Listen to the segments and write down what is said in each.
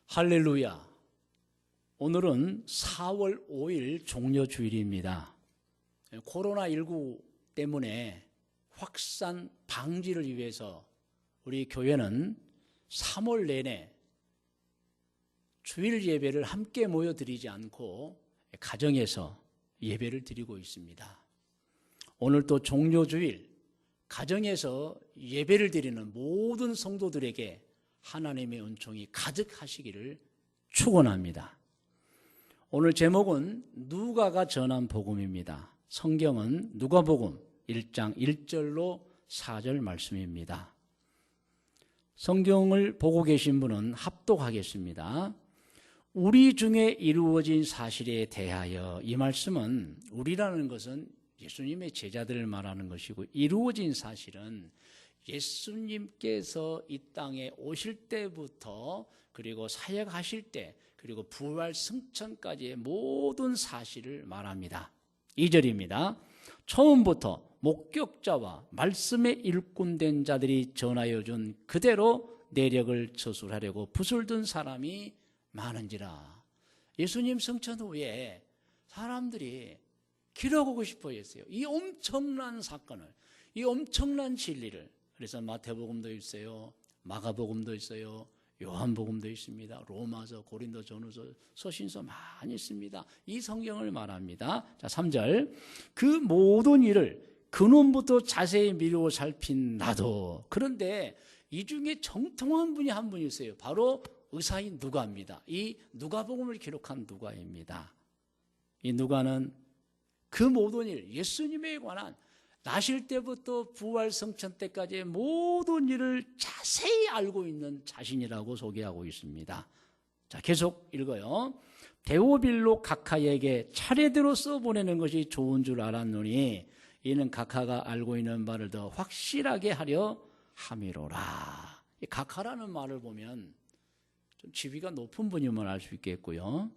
할렐루야. 오늘은 4월 5일 종려주일입니다. 코로나19 때문에 확산 방지를 위해서 우리 교회는 3월 내내 주일 예배를 함께 모여드리지 않고 가정에서 예배를 드리고 있습니다. 오늘 또 종려주일 가정에서 예배를 드리는 모든 성도들에게 하나님의 은총이 가득하시기를 축원합니다. 오늘 제목은 누가가 전한 복음입니다. 성경은 누가복음 1장 1절로 4절 말씀입니다. 성경을 보고 계신 분은 합독하겠습니다. 우리 중에 이루어진 사실에 대하여, 이 말씀은 우리라는 것은 예수님의 제자들을 말하는 것이고, 이루어진 사실은 예수님께서 이 땅에 오실 때부터 그리고 사역하실 때 그리고 부활 승천까지의 모든 사실을 말합니다. 2절입니다. 처음부터 목격자와 말씀의 일꾼된 자들이 전하여 준 그대로 내력을 저술하려고 붓을 든 사람이 많은지라. 예수님 승천 후에 사람들이 기록하고 싶어 했어요. 이 엄청난 사건을, 이 엄청난 진리를. 그래서 마태복음도 있어요, 마가복음도 있어요, 요한복음도 있습니다. 로마서, 고린도전후서, 서신서 많이 있습니다. 이 성경을 말합니다. 자, 3절. 그 모든 일을 근원부터 자세히 미루어 살핀 나도. 그런데 이 중에 정통한 분이 한 분 있어요. 바로 의사인 누가입니다. 이 누가복음을 기록한 누가입니다. 이 누가는 그 모든 일, 예수님에 관한 나실 때부터 부활 성천 때까지의 모든 일을 자세히 알고 있는 자신이라고 소개하고 있습니다. 자, 계속 읽어요. 데오빌로 각하에게 차례대로 써보내는 것이 좋은 줄 알았노니 이는 각하가 알고 있는 바를 더 확실하게 하려 함이로라. 이 각하라는 말을 보면 좀 지위가 높은 분이면 알 수 있겠고요.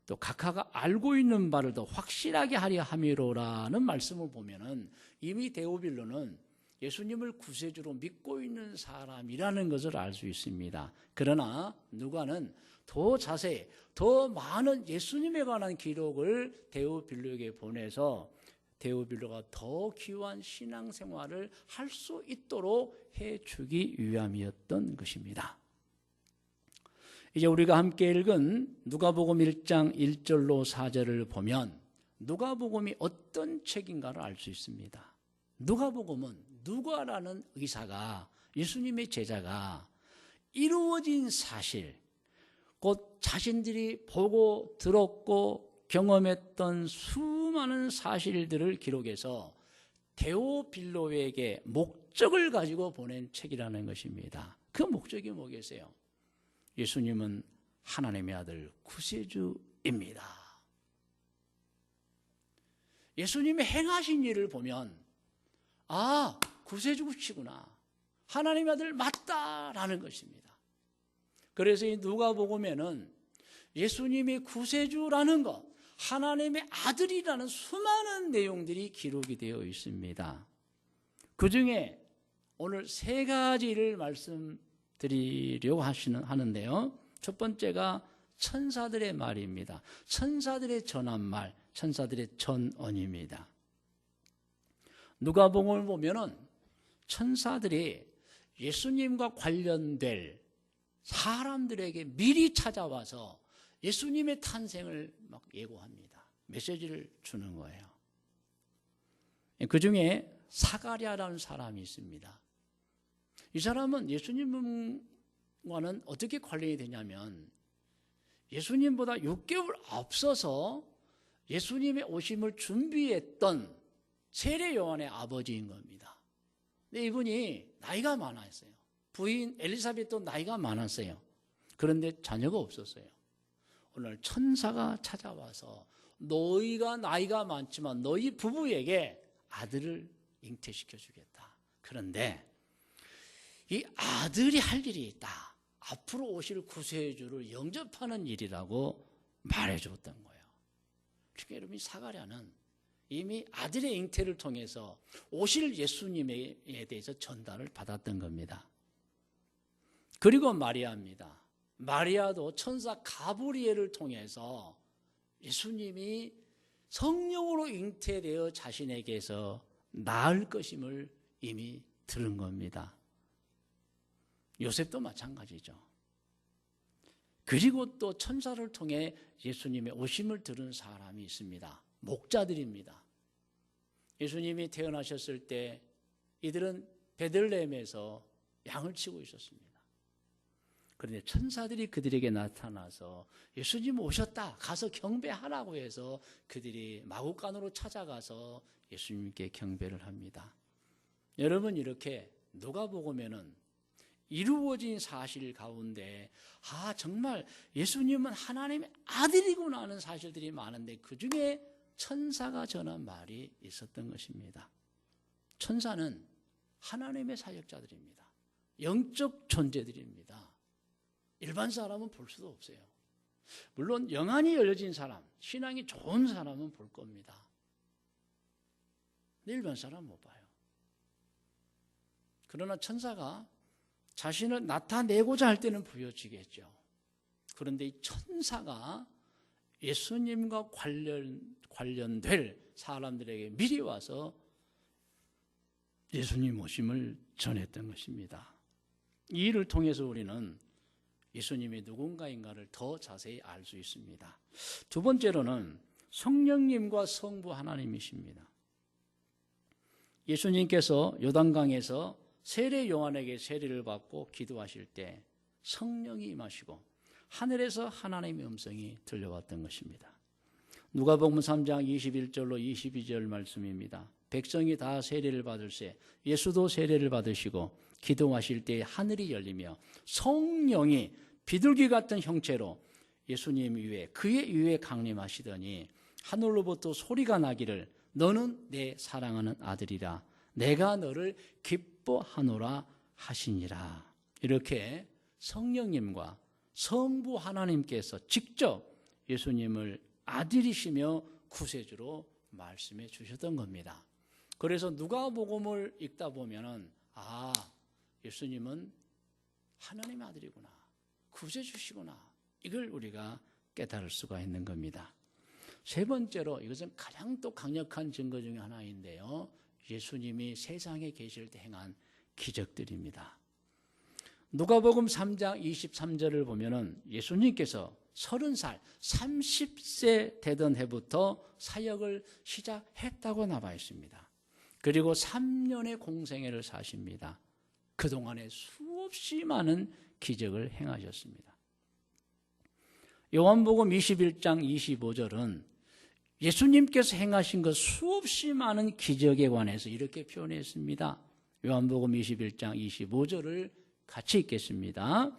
또 각하가 알고 있는 바를 더 확실하게 하려 함이로라는 말씀을 보면은 이미 데오빌로는 예수님을 구세주로 믿고 있는 사람이라는 것을 알 수 있습니다. 그러나 누가는 더 자세히, 더 많은 예수님에 관한 기록을 데오빌로에게 보내서 데오빌로가 더 귀한 신앙생활을 할 수 있도록 해주기 위함이었던 것입니다. 이제 우리가 함께 읽은 누가복음 1장 1절로 4절을 보면 누가복음이 어떤 책인가를 알 수 있습니다. 누가복음은 누가라는 의사가, 예수님의 제자가 이루어진 사실, 곧 자신들이 보고 들었고 경험했던 수많은 사실들을 기록해서 데오빌로에게 목적을 가지고 보낸 책이라는 것입니다. 그 목적이 뭐겠어요? 예수님은 하나님의 아들 구세주입니다. 예수님이 행하신 일을 보면 아, 구세주시구나, 하나님의 아들 맞다라는 것입니다. 그래서 이 누가복음에는 예수님이 구세주라는 것, 하나님의 아들이라는 수많은 내용들이 기록이 되어 있습니다. 그 중에 오늘 세 가지를 말씀드리려고 하는데요. 첫 번째가 천사들의 말입니다. 천사들의 전한 말, 천사들의 전언입니다. 누가복음을 보면은 천사들이 예수님과 관련될 사람들에게 미리 찾아와서 예수님의 탄생을 막 예고합니다. 메시지를 주는 거예요. 그 중에 사가랴라는 사람이 있습니다. 이 사람은 예수님과는 어떻게 관련이 되냐면 예수님보다 6개월 앞서서 예수님의 오심을 준비했던 세례 요한의 아버지인 겁니다. 근데 이분이 나이가 많았어요. 부인 엘리사벳도 나이가 많았어요. 그런데 자녀가 없었어요. 오늘 천사가 찾아와서 너희가 나이가 많지만 너희 부부에게 아들을 잉태시켜 주겠다. 그런데 이 아들이 할 일이 있다. 앞으로 오실 구세주를 영접하는 일이라고 말해줬던 거예요. 그러니까 여러분, 사가랴는 이미 아들의 잉태를 통해서 오실 예수님에 대해서 전달을 받았던 겁니다. 그리고 마리아입니다. 마리아도 천사 가브리엘을 통해서 예수님이 성령으로 잉태되어 자신에게서 낳을 것임을 이미 들은 겁니다. 요셉도 마찬가지죠. 그리고 또 천사를 통해 예수님의 오심을 들은 사람이 있습니다. 목자들입니다. 예수님이 태어나셨을 때 이들은 베들레헴에서 양을 치고 있었습니다. 그런데 천사들이 그들에게 나타나서 예수님 오셨다, 가서 경배하라고 해서 그들이 마구간으로 찾아가서 예수님께 경배를 합니다. 여러분, 이렇게 누가복음에는 이루어진 사실 가운데 정말 예수님은 하나님의 아들이구나 하는 사실들이 많은데 그중에 천사가 전한 말이 있었던 것입니다. 천사는 하나님의 사역자들입니다. 영적 존재들입니다. 일반 사람은 볼 수도 없어요. 물론 영안이 열려진 사람, 신앙이 좋은 사람은 볼 겁니다. 근데 일반 사람은 못 봐요. 그러나 천사가 자신을 나타내고자 할 때는 보여지겠죠. 그런데 이 천사가 예수님과 관련될 사람들에게 미리 와서 예수님 오심을 전했던 것입니다. 이 일을 통해서 우리는 예수님이 누군가인가를 더 자세히 알 수 있습니다. 두 번째로는 성령님과 성부 하나님이십니다. 예수님께서 요단강에서 세례 요한에게 세례를 받고 기도하실 때 성령이 임하시고 하늘에서 하나님의 음성이 들려왔던 것입니다. 누가복음 3장 21절로 22절 말씀입니다. 백성이 다 세례를 받을세 예수도 세례를 받으시고 기도하실 때 하늘이 열리며 성령이 비둘기 같은 형체로 예수님 위에 그의 위에 강림하시더니 하늘로부터 소리가 나기를 너는 내 사랑하는 아들이라 내가 너를 기뻐하노라 하시니라. 이렇게 성령님과 성부 하나님께서 직접 예수님을 아들이시며 구세주로 말씀해 주셨던 겁니다. 그래서 누가복음을 읽다 보면은 예수님은 하나님의 아들이구나, 구세주시구나, 이걸 우리가 깨달을 수가 있는 겁니다. 세 번째로 이것은 가장 또 강력한 증거 중에 하나인데요, 예수님이 세상에 계실 때 행한 기적들입니다. 누가복음 3장 23절을 보면은 예수님께서 30살, 30세 되던 해부터 사역을 시작했다고 나와 있습니다. 그리고 3년의 공생애를 사십니다. 그동안에 수없이 많은 기적을 행하셨습니다. 요한복음 21장 25절은 예수님께서 행하신 그 수없이 많은 기적에 관해서 이렇게 표현했습니다. 요한복음 21장 25절을 같이 읽겠습니다.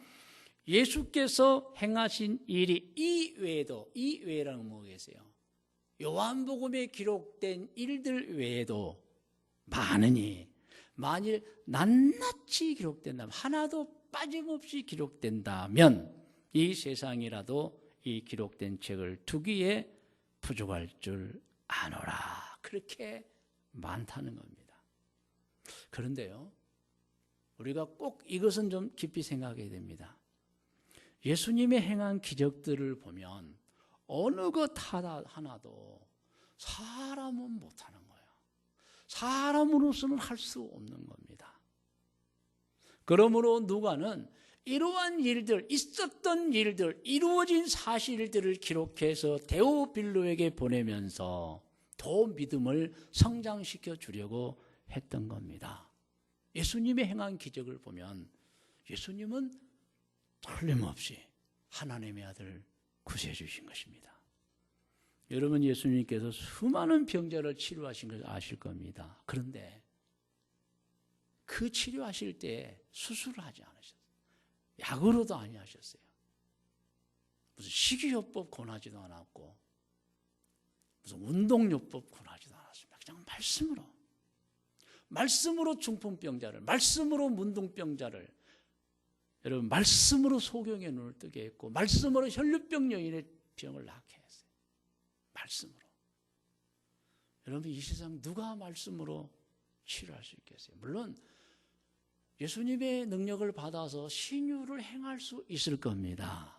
예수께서 행하신 일이 이 외에라는 뭐 계세요? 요한복음에 기록된 일들 외에도 많으니 만일 낱낱이 기록된다면, 하나도 빠짐없이 기록된다면 이 세상이라도 이 기록된 책을 두기에 부족할 줄 아노라. 그렇게 많다는 겁니다. 그런데요, 우리가 꼭 이것은 좀 깊이 생각해야 됩니다. 예수님의 행한 기적들을 보면 어느 것 하나도 사람은 못하는 거예요. 사람으로서는 할 수 없는 겁니다. 그러므로 누가는 이러한 일들, 있었던 일들, 이루어진 사실들을 기록해서 데오빌로에게 보내면서 더 믿음을 성장시켜 주려고 했던 겁니다. 예수님의 행한 기적을 보면 예수님은 틀림없이 하나님의 아들 구세해 주신 것입니다. 여러분, 예수님께서 수많은 병자를 치료하신 것을 아실 겁니다. 그런데 그 치료하실 때 수술을 하지 않으셨어요. 약으로도 아니하셨어요. 무슨 식이요법 권하지도 않았고 무슨 운동요법 권하지도 않았습니다. 그냥 말씀으로 중풍병자를, 말씀으로 문둥병자를, 여러분 말씀으로 소경의 눈을 뜨게 했고 말씀으로 혈류병 여인의 병을 낫게 했어요. 말씀으로. 여러분, 이 세상 누가 말씀으로 치료할 수 있겠어요? 물론 예수님의 능력을 받아서 신유를 행할 수 있을 겁니다.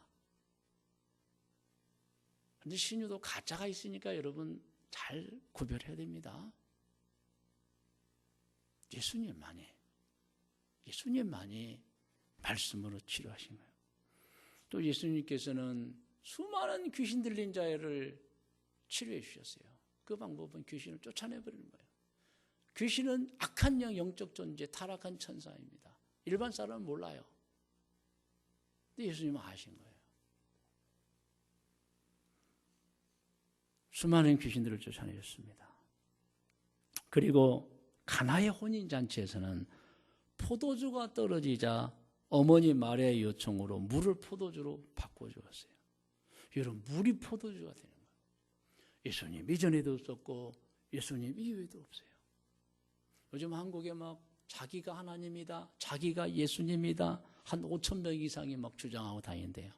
그런데 신유도 가짜가 있으니까 여러분 잘 구별해야 됩니다. 예수님만이 말씀으로 치료하신 거예요. 또 예수님께서는 수많은 귀신 들린 자를 치료해 주셨어요. 그 방법은 귀신을 쫓아내버리는 거예요. 귀신은 악한 영적 존재, 타락한 천사입니다. 일반 사람은 몰라요. 근데 예수님은 아신 거예요. 수많은 귀신들을 쫓아내셨습니다. 그리고 가나의 혼인잔치에서는 포도주가 떨어지자 어머니 마리아의 요청으로 물을 포도주로 바꿔주었어요. 여러분, 물이 포도주가 되는 거예요. 예수님 이전에도 없었고 예수님 이후에도 없어요. 요즘 한국에 막 자기가 하나님이다, 자기가 예수님이다, 한 5,000명 이상이 막 주장하고 다니는데요.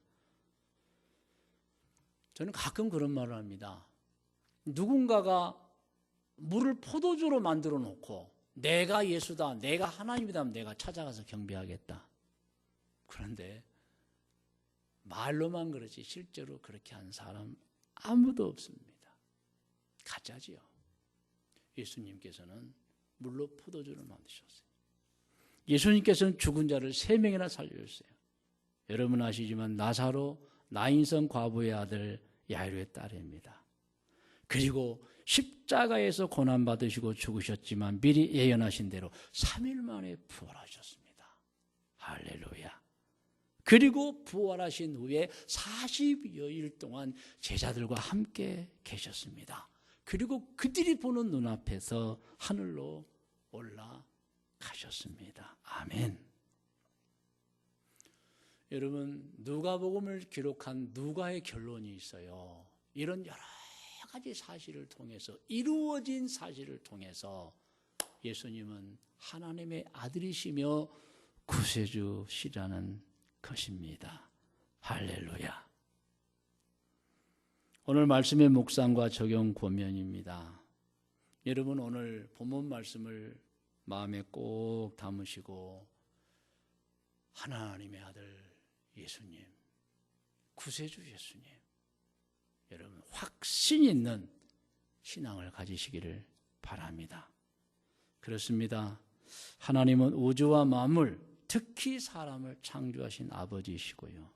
저는 가끔 그런 말을 합니다. 누군가가 물을 포도주로 만들어 놓고 내가 예수다, 내가 하나님이다 하면 내가 찾아가서 경배하겠다. 그런데 말로만 그러지 실제로 그렇게 한 사람 아무도 없습니다. 가짜지요. 예수님께서는 물로 포도주를 만드셨어요. 예수님께서는 죽은 자를 3명이나 살려주셨어요. 여러분 아시지만 나사로 나인성 과부의 아들 야이로의 딸입니다. 그리고 십자가에서 고난받으시고 죽으셨지만 미리 예언하신 대로 3일 만에 부활하셨습니다. 할렐루야. 그리고 부활하신 후에 40여일 동안 제자들과 함께 계셨습니다. 그리고 그들이 보는 눈앞에서 하늘로 올라가셨습니다. 아멘. 여러분, 누가복음을 기록한 누가의 결론이 있어요. 이런 여러 가지 사실을 통해서, 이루어진 사실을 통해서 예수님은 하나님의 아들이시며 구세주시라는 것입니다. 할렐루야. 오늘 말씀의 묵상과 적용 권면입니다. 여러분, 오늘 본문 말씀을 마음에 꼭 담으시고 하나님의 아들 예수님, 구세주 예수님, 여러분 확신 있는 신앙을 가지시기를 바랍니다. 그렇습니다. 하나님은 우주와 만물, 특히 사람을 창조하신 아버지이시고요.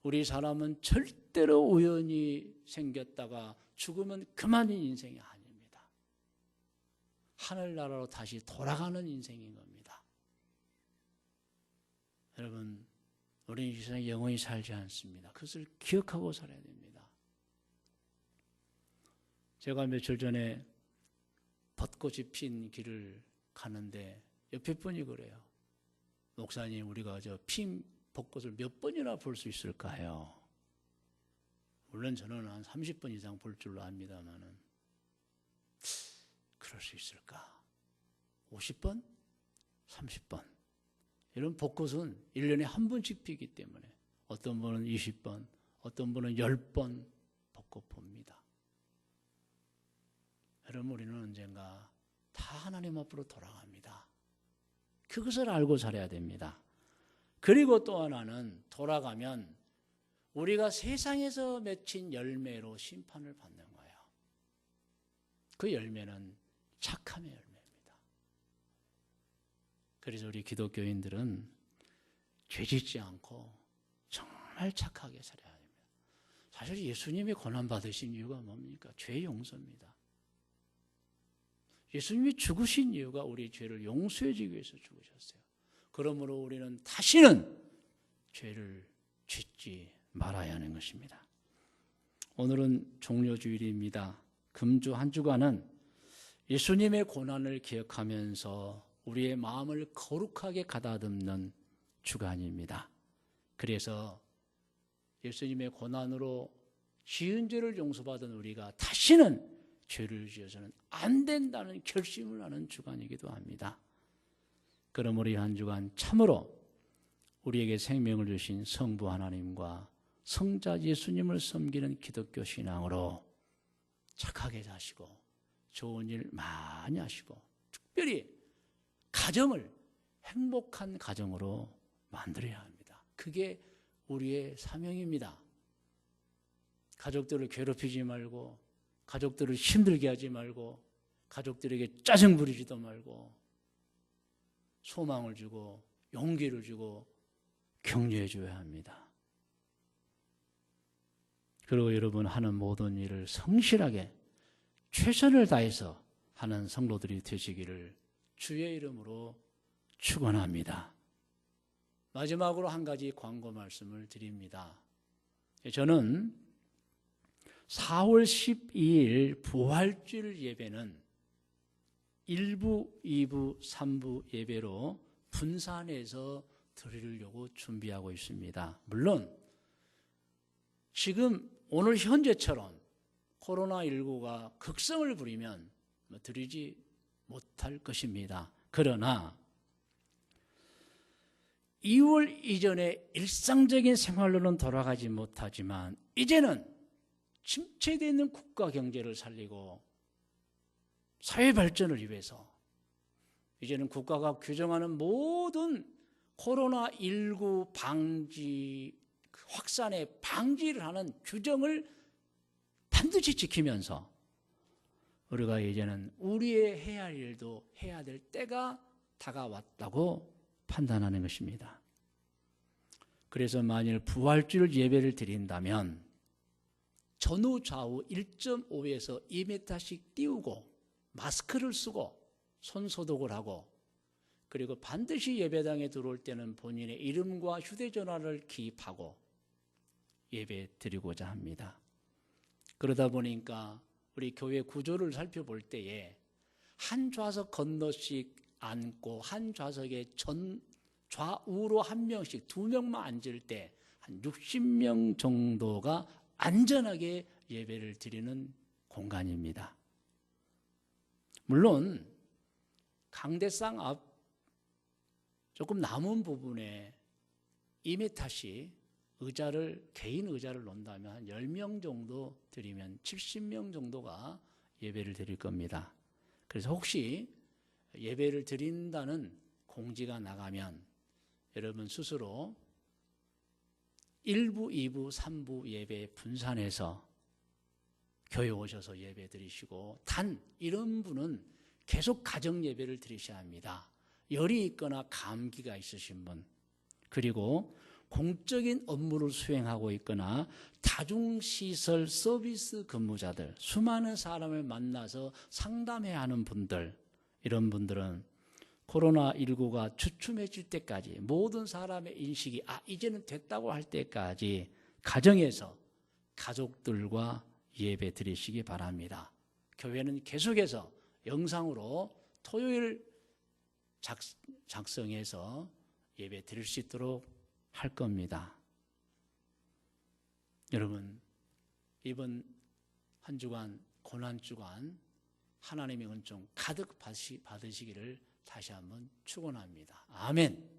우리 사람은 절대로 우연히 생겼다가 죽으면 그만인 인생이 아닙니다. 하늘나라로 다시 돌아가는 인생인 겁니다. 여러분, 우리는 이 세상에 영원히 살지 않습니다. 그것을 기억하고 살아야 됩니다. 제가 며칠 전에 벚꽃이 핀 길을 가는데 옆에 분이 그래요. 목사님, 우리가 핀 벚꽃을 몇 번이나 볼 수 있을까요? 물론 저는 한 30번 이상 볼 줄로 압니다만은 그럴 수 있을까? 50번? 30번. 이런 벚꽃은 1년에 한 번씩 피기 때문에 어떤 분은 20번, 어떤 분은 10번 벚꽃 봅니다. 여러분, 우리는 언젠가 다 하나님 앞으로 돌아갑니다. 그것을 알고 살아야 됩니다. 그리고 또 하나는 돌아가면 우리가 세상에서 맺힌 열매로 심판을 받는 거예요. 그 열매는 착함의 열매입니다. 그래서 우리 기독교인들은 죄짓지 않고 정말 착하게 살아야 됩니다. 사실 예수님이 고난받으신 이유가 뭡니까? 죄 용서입니다. 예수님이 죽으신 이유가 우리 죄를 용서해 주기 위해서 죽으셨어요. 그러므로 우리는 다시는 죄를 짓지 말아야 하는 것입니다. 오늘은 종료주일입니다. 금주 한 주간은 예수님의 고난을 기억하면서 우리의 마음을 거룩하게 가다듬는 주간입니다. 그래서 예수님의 고난으로 지은 죄를 용서받은 우리가 다시는 죄를 지어서는 안 된다는 결심을 하는 주간이기도 합니다. 그러므로 이 한 주간 참으로 우리에게 생명을 주신 성부 하나님과 성자 예수님을 섬기는 기독교 신앙으로 착하게 사시고 좋은 일 많이 하시고 특별히 가정을 행복한 가정으로 만들어야 합니다. 그게 우리의 사명입니다. 가족들을 괴롭히지 말고, 가족들을 힘들게 하지 말고, 가족들에게 짜증 부리지도 말고, 소망을 주고 용기를 주고 격려해 줘야 합니다. 그리고 여러분 하는 모든 일을 성실하게 최선을 다해서 하는 성도들이 되시기를 주의 이름으로 축원합니다. 마지막으로 한 가지 광고 말씀을 드립니다. 저는 4월 12일 부활주일 예배는 1부, 2부, 3부 예배로 분산해서 드리려고 준비하고 있습니다. 물론 지금 오늘 현재처럼 코로나19가 극성을 부리면 드리지 못할 것입니다. 그러나 2월 이전에 일상적인 생활로는 돌아가지 못하지만 이제는 침체되어 있는 국가 경제를 살리고 사회 발전을 위해서 이제는 국가가 규정하는 모든 코로나19 방지 확산의 방지를 하는 규정을 반드시 지키면서 우리가 이제는 우리의 해야 할 일도 해야 될 때가 다가왔다고 판단하는 것입니다. 그래서 만일 부활주일 예배를 드린다면 전후 좌우 1.5에서 2m씩 띄우고 마스크를 쓰고 손 소독을 하고 그리고 반드시 예배당에 들어올 때는 본인의 이름과 휴대전화를 기입하고 예배 드리고자 합니다. 그러다 보니까 우리 교회 구조를 살펴볼 때에 한 좌석 건너씩 앉고 한 좌석에 좌우로 한 명씩 2명만 앉을 때 한 60명 정도가 안전하게 예배를 드리는 공간입니다. 물론 강대상 앞 조금 남은 부분에 2m씩 개인 의자를 놓는다면 한 10명 정도 드리면 70명 정도가 예배를 드릴 겁니다. 그래서 혹시 예배를 드린다는 공지가 나가면 여러분 스스로 1부, 2부, 3부 예배 분산해서 교회 오셔서 예배 드리시고 단 이런 분은 계속 가정 예배를 드리셔야 합니다. 열이 있거나 감기가 있으신 분 그리고 공적인 업무를 수행하고 있거나 다중시설 서비스 근무자들 수많은 사람을 만나서 상담해야 하는 분들 이런 분들은 코로나19가 주춤해질 때까지 모든 사람의 인식이 이제는 됐다고 할 때까지 가정에서 가족들과 예배 드리시기 바랍니다. 교회는 계속해서 영상으로 토요일 작성해서 예배 드릴 수 있도록 할 겁니다. 여러분 이번 한 주간 고난주간 하나님의 은총 가득 받으시기를 다시 한번 축원합니다. 아멘.